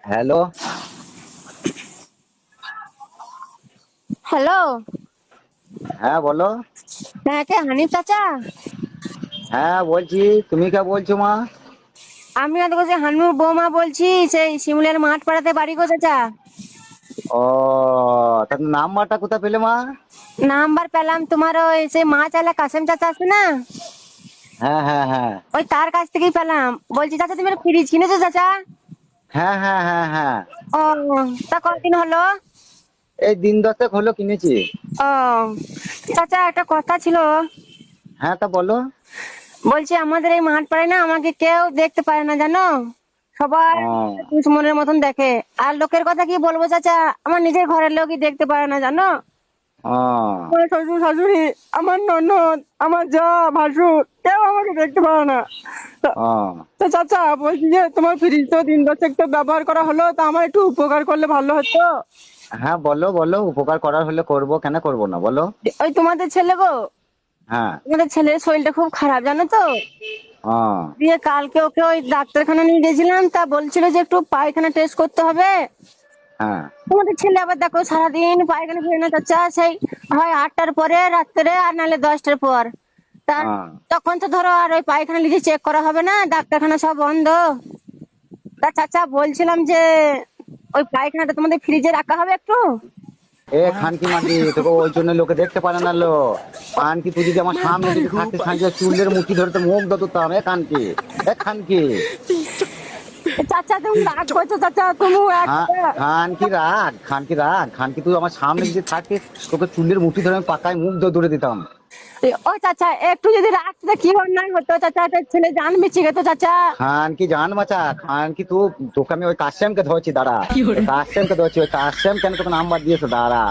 Hello. Hello. হ্যাঁ বলো। হ্যাঁ, কে হানিফ চাচা? হ্যাঁ বলছি, তুমি কে বলছো মা? আমি আর বলছি হানুর বৌমা বলছি, সেই শিমুলের মাঠ পাড়াতে বাড়ি গো চাচা। ও, তার নাম্বারটা কোথায় পেলে মা? নাম্বার পেলাম তোমার, ওই সেই মাছ আলা কাসেম চাচা আছে না, হ্যাঁ হ্যাঁ হ্যাঁ ওই তার কাছ থেকেই পেলাম। বলছি চাচা তুমি ফ্রিজ কিনেছো চাচা? হ্যাঁ হ্যাঁ হ্যাঁ হ্যাঁ। ও, তা কতদিন হলো? এই দিন 10 হলো কিনেছি। ও চাচা, একটা কথা ছিল। হ্যাঁ তা বলো। বলছি আমাদের এই মাঠ পাড়ায় না আমাকে কেউ দেখতে পারে না জানো, সবাই আমাকে ও দুশ্মনের মতন দেখে। আর লোকের কথা কি বলবো চাচা, আমার নিজের ঘরের লোকই দেখতে পারে না জানো। ও আমার শ্বশুর শাশুড়ি, আমার ননদ, আমার যা, ভাসুর, কেউ আমাকে দেখতে পারে না। তা ও তা চাচা বলছি যে তোমার ফ্রিজ তো দিন দশেক তো ব্যবহার করা হলো, তা আমার একটু উপকার করলে ভালো হতো। হ্যাঁ বলো বলো, উপকার করার হলে করবো, কেন করবো না বলো। ওই তোমাদের ছেলে গো, হ্যাঁ। তোমাদের ছেলের শরীরটা খুব খারাপ জানো তো। ও দিয়ে কালকে ওকে ওই ডাক্তারখানা নিয়ে গেছিলাম, তা বলছিল যে একটু পায়খানা টেস্ট করতে হবে। হ্যাঁ। তোমাদের ছেলে আবার দেখো সারাদিন পায়খানা ফেরে না চাচা, সেই হয় 8টার পরে রাত্রে, আর নাহলে 10টার পর। তার ও তখন তো ধরো আর ওই পায়খানা নিজে চেক করা হবে না, ডাক্তারখানা সব বন্ধ। তা চাচা বলছিলাম যে ওই পায়খানাটা তোমাদের ফ্রিজে রাখা হবে একটু। এ খানকি মাগি, তোকে ওই জন্য লোকে দেখতে পারে না লো। খানকি, তুই যদি আমার সামনে যদি থাকিস, খানকি চুলের মুঠি ধরতে মুখ ধরতাম। এ খানকি, এ খানকি। চাচা তুমি রাগ করছো চাচা, তুমি একটা। খানকি তুই আমার সামনে যদি থাকিস, তোকে চুলের মুঠি ধরে আমি পাকায় মুখ ধরে দিতাম। ও চাচা একটু যদি রাখতে কি অন্যায় হতো চাচা, একটা ছেলে জান বেঁচে গেতো চাচা। খানকি জান বাঁচা, খানকি তোকে আমি ওই কাশেমকে ধরছি দাঁড়া। ওই কাশেমকে ধরছি, ওই কাশেম কেন তোকে নাম্বার দিয়েছে দাঁড়া।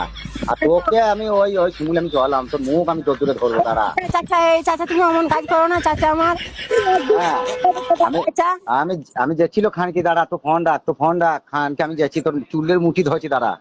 আর তোকে আমি ওই ওই শিমুলে আমি জলাম, তোর মুখ আমি তোর দূরে ধরবো দাঁড়া। চাচা এই চাচা তুমি অমন কাজ করো না চাচা, আমার হ্যাঁ। আমি চাচা। আমি আমি যাচ্ছিল খানকি দাঁড়া, তো ফোন রাখ, খানকে আমি যাচ্ছি, তোর চুলের মুঠি ধরছি দাঁড়া।